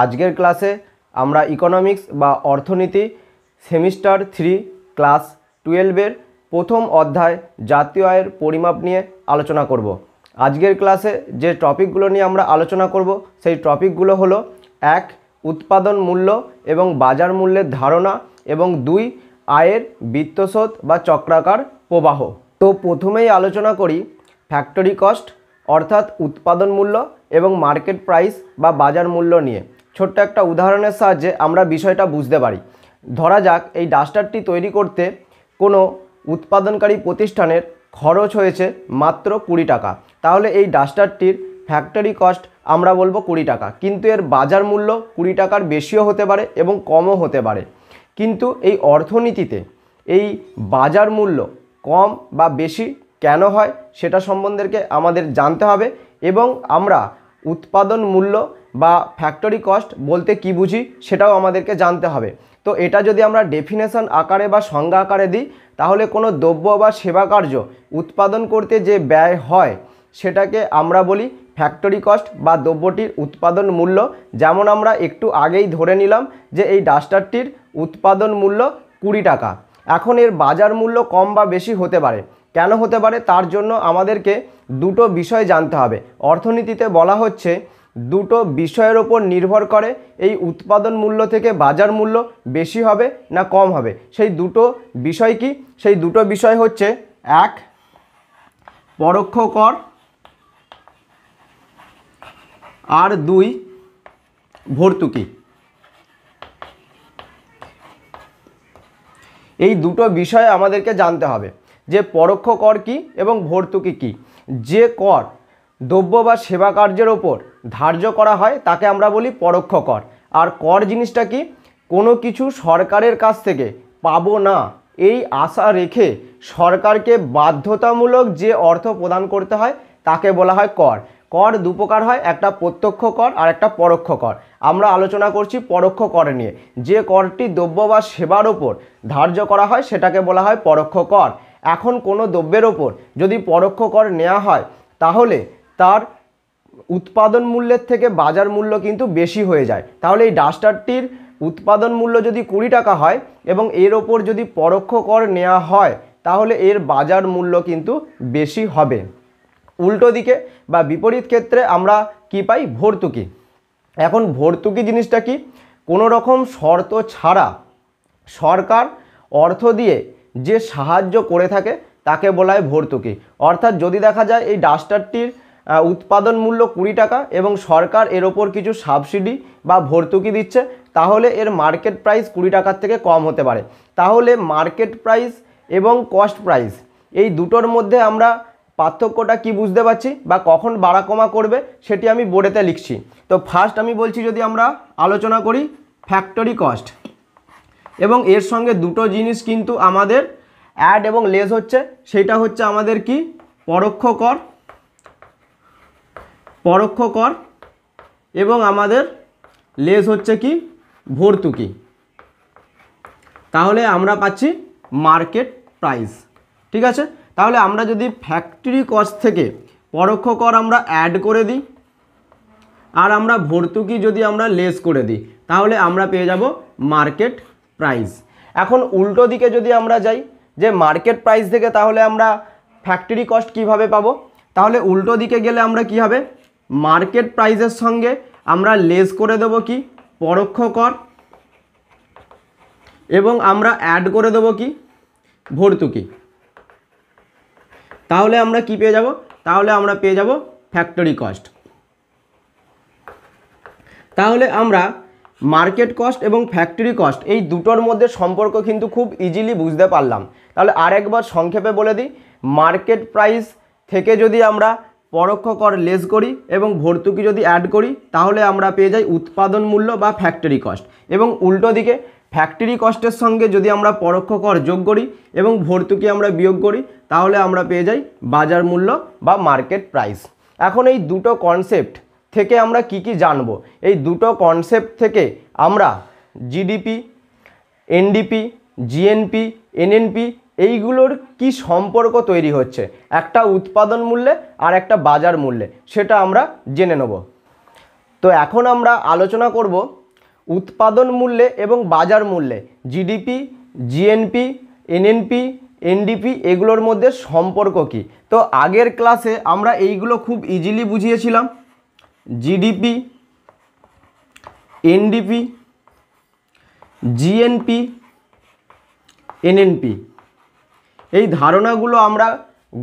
আজকের ক্লাসে আমরা ইকোনমিক্স বা অর্থনীতি সেমিস্টার 3 ক্লাস 12 প্রথম অধ্যায় জাতীয় আয়ের পরিমাপ নিয়ে আলোচনা করব। আজকের ক্লাসে যে টপিকগুলো নিয়ে আমরা আলোচনা করব সেই টপিকগুলো হলো 1 উৎপাদন মূল্য এবং বাজার মূল্যের ধারণা এবং 2 আয়ের বিত্তস্রোত বা চক্রাকার প্রবাহ। তো প্রথমেই আলোচনা করি ফ্যাক্টরি কস্ট অর্থাৎ উৎপাদন মূল্য এবং মার্কেট প্রাইস বা বাজার মূল্য নিয়ে। ছোট্ট একটা উদাহরণের সাহায্যে আমরা বিষয়টা বুঝতে পারি। ধরা যাক এই ডাস্টারটি তৈরি করতে কোনো উৎপাদনকারী প্রতিষ্ঠানের খরচ হয়েছে মাত্র 20 টাকা, তাহলে এই ডাস্টারটির ফ্যাক্টরি কস্ট আমরা বলবো 20 টাকা, কিন্তু এর বাজার মূল্য 20 টাকার বেশিও হতে পারে এবং কমও হতে পারে। কিন্তু এই অর্থনীতিতে এই বাজার মূল্য কম বা বেশি কেন হয় সেটা সম্বন্ধে আমাদের জানতে হবে এবং আমরা উৎপাদন মূল্য বা ফ্যাক্টরি কস্ট বলতে কি বুঝি সেটাও আমাদেরকে জানতে হবে। তো এটা যদি আমরা ডেফিনেশন আকারে বা সংজ্ঞা আকারে দিই তাহলে কোনো দ্রব্য বা সেবা কার্য উৎপাদন করতে যে ব্যয় হয় সেটাকে আমরা বলি ফ্যাক্টরি কস্ট বা দ্রব্যটির উৎপাদন মূল্য। যেমন আমরা একটু আগেই ধরে নিলাম যে এই ডাস্টারটির উৎপাদন মূল্য 20 টাকা। এখন এর বাজার মূল্য কম বা বেশি হতে পারে। কেন হতে পারে তার জন্য আমাদেরকে দুটো বিষয় জানতে হবে। অর্থনীতিতে বলা হচ্ছে দুটো বিষয়ের ওপর নির্ভর করে এই উৎপাদন মূল্য থেকে বাজার মূল্য বেশি হবে না কম হবে। সেই দুটো বিষয় কি? সেই দুটো বিষয় হচ্ছে 1 পরোক্ষ কর আর 2 ভর্তুকি। এই দুটো বিষয় আমাদেরকে জানতে হবে যে পরোক্ষ কর কি এবং ভর্তুকি কি। যে কর দ্রব্য বা সেবা কার্যের ওপর ধার্য করা হয় তাকে আমরা বলি পরোক্ষ কর। আর কর জিনিসটা কি? কোনো কিছু সরকারের কাছ থেকে পাবো না এই আশা রেখে সরকারকে বাধ্যতামূলক যে অর্থ প্রদান করতে হয় তাকে বলা হয় কর। কর দু প্রকার হয়, একটা প্রত্যক্ষ কর আর একটা পরোক্ষ কর। আমরা আলোচনা করছি পরোক্ষ কর নিয়ে। যে করটি দ্রব্য বা সেবার ওপর ধার্য করা হয় সেটাকে বলা হয় পরোক্ষ কর। এখন কোনো দ্রব্যের ওপর যদি পরোক্ষ কর নেওয়া হয় তাহলে তার উৎপাদন মূল্যের থেকে বাজার মূল্য কিন্তু বেশি হয়ে যায়। তাহলে এই ডাস্টারটির উৎপাদন মূল্য যদি 20 টাকা হয় এবং এর ওপর যদি পরোক্ষ কর নেওয়া হয় তাহলে এর বাজার মূল্য কিন্তু বেশি হবে। উল্টো দিকে বা বিপরীত ক্ষেত্রে আমরা কি পাই? ভর্তুকি। এখন ভর্তুকি জিনিসটা কি? কোনো রকম শর্ত ছাড়া সরকার অর্থ দিয়ে যে সাহায্য করে থাকে তাকে বলা হয় ভর্তুকি। অর্থাৎ যদি দেখা যায় এই ডাস্টারটির উৎপাদন মূল্য 20 টাকা এবং সরকার এর ওপর কিছু সাবসিডি বা ভর্তুকি দিচ্ছে তাহলে এর মার্কেট প্রাইস 20 টাকার থেকে কম হতে পারে। তাহলে মার্কেট প্রাইস এবং কস্ট প্রাইস এই দুটোর মধ্যে আমরা পার্থক্যটা কি বুঝতে পারছি বা কখন বাড়া কমা করবে সেটি আমি বোর্ডেতে লিখছি। তো ফার্স্ট আমি বলছি যদি আমরা আলোচনা করি ফ্যাক্টরি কস্ট, এবং এর সঙ্গে দুটো জিনিস কিন্তু আমাদের অ্যাড এবং লেস হচ্ছে। সেটা হচ্ছে আমাদের কি? পরোক্ষ কর, পরোক্ষ কর, এবং আমাদের লেস হচ্ছে কি? ভর্তুকি। তাহলে আমরা পাচ্ছি মার্কেট প্রাইস। ঠিক আছে, তাহলে আমরা যদি ফ্যাক্টরি কস্ট থেকে পরোক্ষ কর আমরা অ্যাড করে দিই আর আমরা ভর্তুকি যদি আমরা লেস করে দিই তাহলে আমরা পেয়ে যাব মার্কেট প্রাইস। এখন উল্টো দিকে যদি আমরা যাই যে মার্কেট প্রাইস থেকে তাহলে আমরা ফ্যাক্টরি কস্ট কিভাবে পাবো, তাহলে উল্টো দিকে গেলে আমরা কি হবে? মার্কেট প্রাইসের সঙ্গে আমরা লেস করে দেবো কি? পরোক্ষ কর, এবং আমরা অ্যাড করে দেবো কি? ভর্তুকি। তাহলে আমরা কি পেয়ে যাব? তাহলে আমরা পেয়ে যাব ফ্যাক্টরি কস্ট। তাহলে আমরা মার্কেট কস্ট এবং ফ্যাক্টরি কস্ট এই দুটোর মধ্যে সম্পর্ক কিন্তু খুব ইজিলি বুঝতে পারলাম। তাহলে আরেকবার সংক্ষেপে বলে দিই, মার্কেট প্রাইস থেকে যদি আমরা পরোক্ষ কর লেস করি এবং ভর্তুকি যদি অ্যাড করি তাহলে আমরা পেয়ে যাই উৎপাদন মূল্য বা ফ্যাক্টরি কস্ট, এবং উল্টো দিকে ফ্যাক্টরি কস্টের সঙ্গে যদি আমরা পরোক্ষ কর যোগ করি এবং ভর্তুকি আমরা বিয়োগ করি তাহলে আমরা পেয়ে যাই বাজার মূল্য বা মার্কেট প্রাইস। এখন এই দুটো কনসেপ্ট থেকে আমরা কি কি জানব? এই দুটো কনসেপ্ট থেকে আমরা জিডিপি, এনডিপি, জিএনপি, এনএনপি এইগুলোর কি সম্পর্ক তৈরি হচ্ছে একটা উৎপাদন মূল্যে আর একটা বাজার মূল্যে সেটা আমরা জেনে নেব। তো এখন আমরা আলোচনা করব উৎপাদন মূল্যে এবং বাজার মূল্যে জিডিপি, জিএনপি, এনএনপি, এনডিপি এগুলোর মধ্যে সম্পর্ক কী। তো আগের ক্লাসে আমরা এইগুলো খুব ইজিলি বুঝিয়েছিলাম। জিডিপি, এনডিপি, জিএনপি, এনএনপি এই ধারণাগুলো আমরা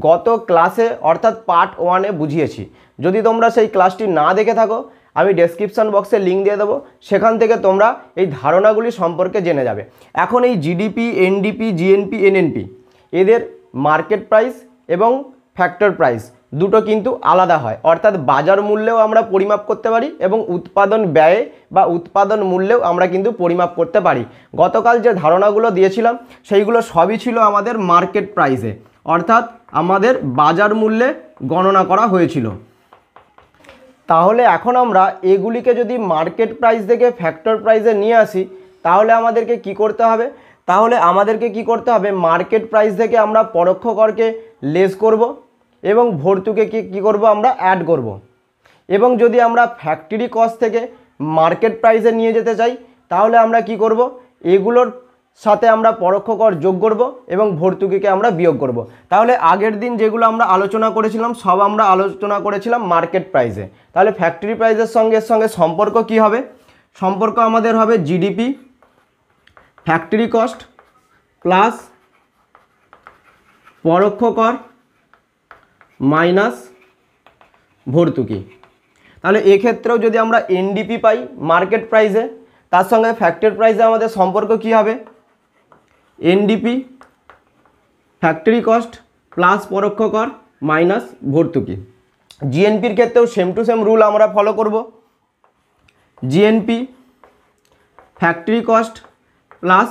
গত ক্লাসে অর্থাৎ পার্ট 1-এ বুঝিয়েছি। যদি তোমরা সেই ক্লাসটি না দেখে থাকো আমি ডেসক্রিপশন বক্সে লিঙ্ক দিয়ে দেবো, সেখান থেকে তোমরা এই ধারণাগুলি সম্পর্কে জেনে যাবে। এখন এই জিডিপি, এনডিপি, জিএনপি, এনএনপি এদের মার্কেট প্রাইস এবং ফ্যাক্টর প্রাইস দুটো কিন্তু আলাদা হয়, অর্থাৎ বাজার মূল্যেও আমরা পরিমাপ করতে পারি এবং উৎপাদন ব্যয়ে বা উৎপাদন মূল্যেও আমরা কিন্তু পরিমাপ করতে পারি। গতকাল যে ধারণাগুলো দিয়েছিলাম সেইগুলো সবই ছিল আমাদের মার্কেট প্রাইসে, অর্থাৎ আমাদের বাজার মূল্যে গণনা করা হয়েছিল। তাহলে এখন আমরা এগুলিকে যদি মার্কেট প্রাইস থেকে ফ্যাক্টর প্রাইসে নিয়ে আসি তাহলে আমাদেরকে কি করতে হবে? মার্কেট প্রাইস থেকে আমরা পরোক্ষ করকে লেস করব এবং ভর্তুকিকে কি করব? আমরা অ্যাড করব। এবং যদি আমরা ফ্যাক্টরি কস্ট থেকে মার্কেট প্রাইসে নিয়ে যেতে চাই তাহলে আমরা কি করব? এগুলোর সাথে আমরা পরোক্ষ কর যোগ করব এবং ভর্তুকিকে আমরা বিয়োগ করব। তাহলে আগের দিন যেগুলো আমরা আলোচনা করেছিলাম সব আমরা আলোচনা করেছিলাম মার্কেট প্রাইসে। তাহলে ফ্যাক্টরি প্রাইসের সঙ্গে সম্পর্ক কি হবে? সম্পর্ক আমাদের হবে জিডিপি, ফ্যাক্টরি কস্ট প্লাস পরোক্ষ কর মাইনাস ভর্তুকি। তাহলে এক্ষেত্রেও যদি আমরা এনডিপি পাই মার্কেট প্রাইসে, তার সঙ্গে ফ্যাক্টরি প্রাইসে আমাদের সম্পর্ক কি হবে? এনডিপি ফ্যাক্টরি কস্ট প্লাস পরোক্ষ কর মাইনাস ভর্তুকি। জিএনপির ক্ষেত্রেও সেম টু সেম রুল আমরা ফলো করব। জিএনপি ফ্যাক্টরি কস্ট প্লাস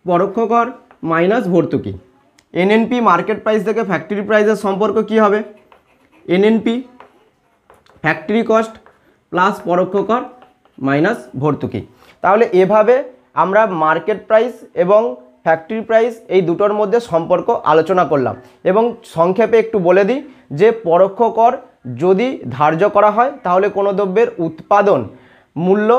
পরোক্ষ কর মাইনাস ভর্তুকি। এনএনপি মার্কেট প্রাইস থেকে ফ্যাক্টরি প্রাইসের সম্পর্ক কি হবে? এনএনপি ফ্যাক্টরি কস্ট প্লাস পরোক্ষ কর মাইনাস ভর্তুকি। তাহলে এভাবে আমরা মার্কেট প্রাইস এবং ফ্যাক্টরি প্রাইস এই দুটোর মধ্যে সম্পর্ক আলোচনা করলাম। এবং সংক্ষেপে একটু বলে দিই যে পরোক্ষ কর যদি ধার্য করা হয় তাহলে কোনো দ্রব্যের উৎপাদন মূল্য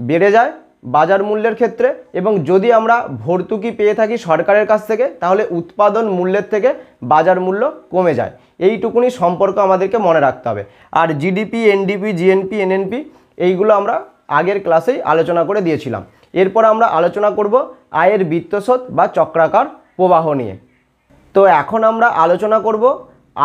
বেড়ে যায় বাজার মূল্যের ক্ষেত্রে, এবং যদি আমরা ভর্তুকি পেয়ে থাকি সরকারের কাছ থেকে তাহলে উৎপাদন মূল্যের থেকে বাজার মূল্য কমে যায়। এইটুকুনি সম্পর্ক আমাদেরকে মনে রাখতে হবে। আর জিডিপি, এনডিপি, জিএনপি, এনএনপি এইগুলো আমরা আগের ক্লাসেই আলোচনা করে দিয়েছিলাম। এরপর আমরা আলোচনা করব আয়ের বৃত্তস্রোত বা চক্রাকার প্রবাহ নিয়ে। তো এখন আমরা আলোচনা করব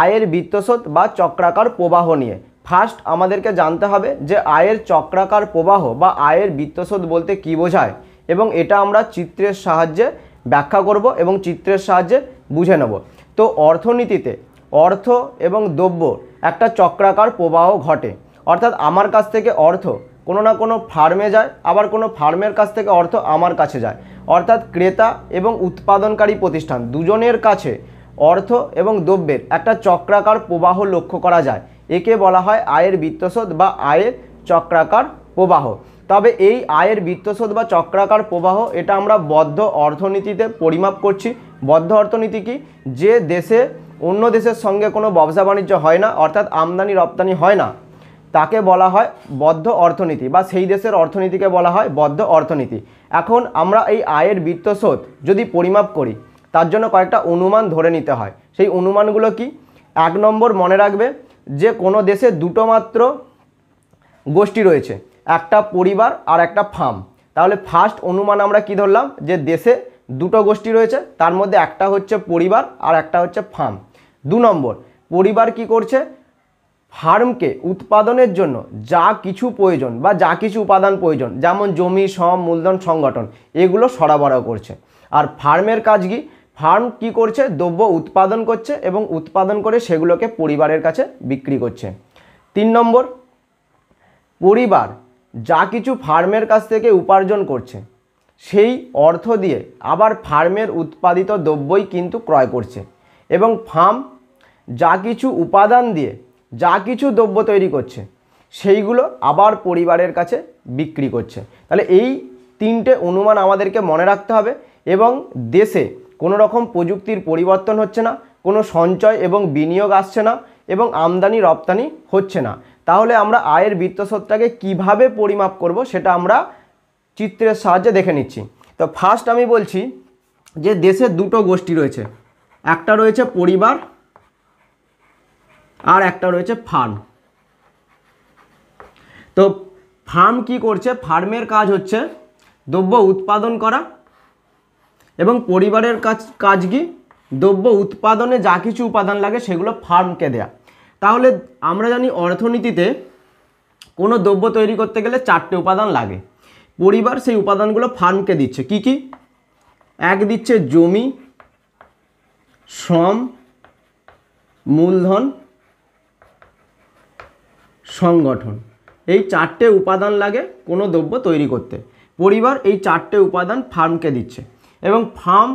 আয়ের বৃত্তস্রোত বা চক্রাকার প্রবাহ নিয়ে। ফার্স্ট আমাদেরকে জানতে হবে যে আয়ের চক্রাকার প্রবাহ বা আয়ের বৃত্তস্রোত বলতে কী বোঝায়, এবং এটা আমরা চিত্রের সাহায্যে ব্যাখ্যা করব এবং চিত্রের সাহায্যে বুঝে নেব। তো অর্থনীতিতে অর্থ এবং দ্রব্য একটা চক্রাকার প্রবাহ ঘটে, অর্থাৎ আমার কাছ থেকে অর্থ কোনো না কোনো ফার্মে যায়, আবার কোনো ফার্মের কাছ থেকে অর্থ আমার কাছে যায়, অর্থাৎ ক্রেতা এবং উৎপাদনকারী প্রতিষ্ঠান দুজনের কাছে অর্থ এবং দ্রব্যের একটা চক্রাকার প্রবাহ লক্ষ্য করা যায়। একে বলা হয় আয়ের বৃত্তস্রোত বা আয়ের চক্রাকার প্রবাহ। তবে এই আয়ের বৃত্তস্রোত বা চক্রাকার প্রবাহ এটা আমরা বদ্ধ অর্থনীতিতে পরিমাপ করছি। বদ্ধ অর্থনীতি কি? যে দেশে অন্য দেশের সঙ্গে কোনো ব্যবসা বাণিজ্য হয় না, অর্থাৎ আমদানি রপ্তানি হয় না, তাকে বলা হয় বদ্ধ অর্থনীতি, বা সেই দেশের অর্থনীতিকে বলা হয় বদ্ধ অর্থনীতি। এখন আমরা এই আয়ের বৃত্তস্রোত যদি পরিমাপ করি তার জন্য কয়েকটা অনুমান ধরে নিতে হয়। সেই অনুমানগুলো কি? 1 নম্বর মনে রাখবে যে কোনো দেশে দুটো মাত্র গোষ্ঠী রয়েছে, একটা পরিবার আর একটা ফার্ম। তাহলে ফার্স্ট অনুমান আমরা কি ধরলাম? যে দেশে দুটো গোষ্ঠী রয়েছে, তার মধ্যে একটা হচ্ছে পরিবার আর একটা হচ্ছে ফার্ম। 2 নম্বর, পরিবার কি করছে? ফার্মকে উৎপাদনের জন্য যা কিছু প্রয়োজন বা যা কিছু উপাদান প্রয়োজন, যেমন জমি, শ্রম, মূলধন, সংগঠন, এগুলো সরবরাহ করছে। আর ফার্মের কাজ কি? ফার্ম কি করছে? দ্রব্য উৎপাদন করছে এবং উৎপাদন করে সেগুলোকে পরিবারের কাছে বিক্রি করছে। 3 নম্বর, পরিবার যা কিছু ফার্মের কাছ থেকে উপার্জন করছে সেই অর্থ দিয়ে আবার ফার্মের উৎপাদিত দ্রব্যই কিন্তু ক্রয় করছে, এবং ফার্ম যা কিছু উপাদান দিয়ে যা কিছু দ্রব্য তৈরি করছে সেইগুলো আবার পরিবারের কাছে বিক্রি করছে। তাহলে এই 3টে অনুমান আমাদেরকে মনে রাখতে হবে। এবং দেশে কোনো রকম প্রযুক্তির পরিবর্তন হচ্ছে না, কোনো সঞ্চয় এবং বিনিয়োগ আসছে না, এবং আমদানি রপ্তানি হচ্ছে না। তাহলে আমরা আয়ের বৃত্তস্রোতটাকে কিভাবে পরিমাপ করব সেটা আমরা চিত্রের সাহায্যে দেখে নিচ্ছি। তো ফার্স্ট আমি বলছি যে দেশে দুটো গোষ্ঠী রয়েছে, একটা রয়েছে পরিবার আর একটা রয়েছে ফার্ম। তো ফার্ম কি করছে? ফার্মের কাজ হচ্ছে দ্রব্য উৎপাদন করা, এবং পরিবারের কাজ কি? দ্রব্য উৎপাদনে যা কিছু উপাদান লাগে সেগুলো ফার্মকে দেয়া। তাহলে আমরা জানি অর্থনীতিতে কোনো দ্রব্য তৈরি করতে গেলে 4টে উপাদান লাগে। পরিবার সেই উপাদানগুলো ফার্মকে দিচ্ছে। কি কি? এক দিচ্ছে জমি, শ্রম, মূলধন, সংগঠন। এই 4টে উপাদান লাগে কোনো দ্রব্য তৈরি করতে। পরিবার এই 4টে উপাদান ফার্মকে দিচ্ছে, এবং ফার্ম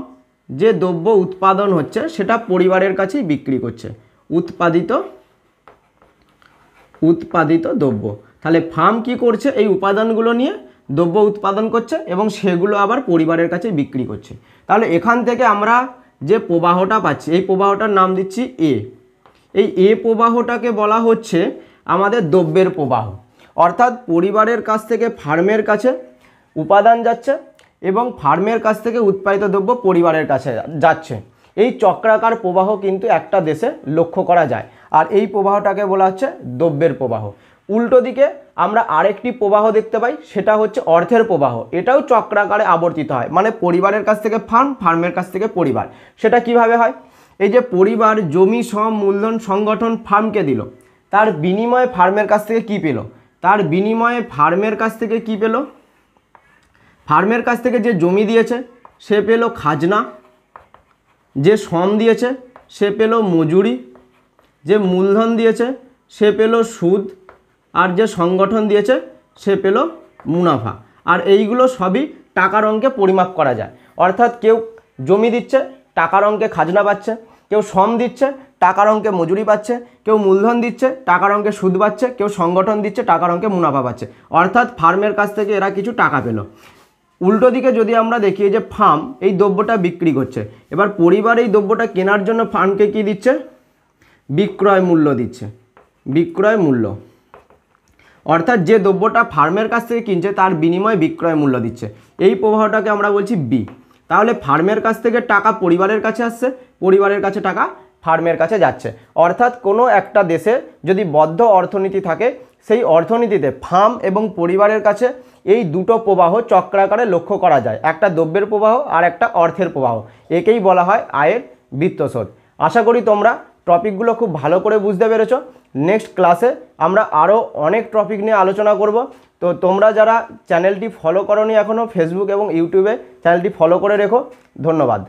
যে দ্রব্য উৎপাদন হচ্ছে সেটা পরিবারের কাছেই বিক্রি করছে, উৎপাদিত দ্রব্য। তাহলে ফার্ম কি করছে? এই উপাদানগুলো নিয়ে দ্রব্য উৎপাদন করছে এবং সেগুলো আবার পরিবারের কাছে বিক্রি করছে। তাহলে এখান থেকে আমরা যে প্রবাহটা পাচ্ছি, এই প্রবাহটার নাম দিচ্ছি এ। এই এ প্রবাহটাকে বলা হচ্ছে আমাদের দ্রব্যের প্রবাহ। অর্থাৎ পরিবারের কাছ থেকে ফার্মের কাছে উপাদান যাচ্ছে এবং ফার্মের কাছ থেকে উৎপাদিত দ্রব্য পরিবারের কাছে যাচ্ছে। এই চক্রাকার প্রবাহ কিন্তু একটা দেশে লক্ষ্য করা যায়, আর এই প্রবাহটাকে বলা হচ্ছে দ্রব্যের প্রবাহ। উল্টো দিকে আমরা আরেকটি প্রবাহ দেখতে পাই, সেটা হচ্ছে অর্থের প্রবাহ। এটাও চক্রাকারে আবর্তিত হয়, মানে পরিবারের কাছ থেকে ফার্ম, ফার্মের কাছ থেকে পরিবার। সেটা কিভাবে হয়? এই যে পরিবার জমি, শ্রম, মূলধন, সংগঠন ফার্মকে দিল, তার বিনিময়ে ফার্মের কাছ থেকে কি পেল? তার বিনিময়ে ফার্মের কাছ থেকে কি পেল? ফার্মের কাছ থেকে যে জমি দিয়েছে সে পেল খাজনা, যে শ্রম দিয়েছে সে পেল মজুরি, যে মূলধন দিয়েছে সে পেল সুদ, আর যে সংগঠন দিয়েছে সে পেল মুনাফা। আর এইগুলো সবই টাকার অঙ্কে পরিমাপ করা যায়। অর্থাৎ কেউ জমি দিচ্ছে, টাকার অঙ্কে খাজনা পাচ্ছে, কেউ শ্রম দিচ্ছে, টাকার অঙ্কে মজুরি পাচ্ছে, কেউ মূলধন দিচ্ছে, টাকার অঙ্কে সুদ পাচ্ছে, কেউ সংগঠন দিচ্ছে, টাকার অঙ্কে মুনাফা পাচ্ছে। অর্থাৎ ফার্মের কাছ থেকে এরা কিছু টাকা পেল। উল্টো দিকে যদি আমরা দেখি যে ফার্ম এই দ্রব্যটা বিক্রি করছে, এবার পরিবার এই দ্রব্যটা কেনার জন্য ফার্মকে কি দিচ্ছে? বিক্রয় মূল্য দিচ্ছে, বিক্রয় মূল্য। অর্থাৎ যে দ্রব্যটা ফার্মের কাছ থেকে কিনছে তার বিনিময়ে বিক্রয় মূল্য দিচ্ছে। এই প্রবাহটাকে আমরা বলছি বি। তাহলে ফার্মের কাছ থেকে টাকা পরিবারের কাছে আসছে, পরিবারের কাছে টাকা ফার্মের কাছে যাচ্ছে। অর্থাৎ কোনো একটা দেশে যদি বদ্ধ অর্থনীতি থাকে, সেই অর্থনীতিতে ফার্ম এবং পরিবারের কাছে এই দুটো প্রবাহ চক্রাকারে লক্ষ্য করা যায়, একটা দ্রব্যের প্রবাহ আর একটা অর্থের প্রবাহ। একেই বলা হয় আয়ের বৃত্তস্রোত। আশা করি তোমরা টপিকগুলো খুব ভালো করে বুঝতে পেরেছো। নেক্সট ক্লাসে আমরা আরও অনেক টপিক নিয়ে আলোচনা করব। তো তোমরা যারা চ্যানেলটি ফলো করোনি এখনও, ফেসবুক এবং ইউটিউবে চ্যানেলটি ফলো করে রেখো। ধন্যবাদ।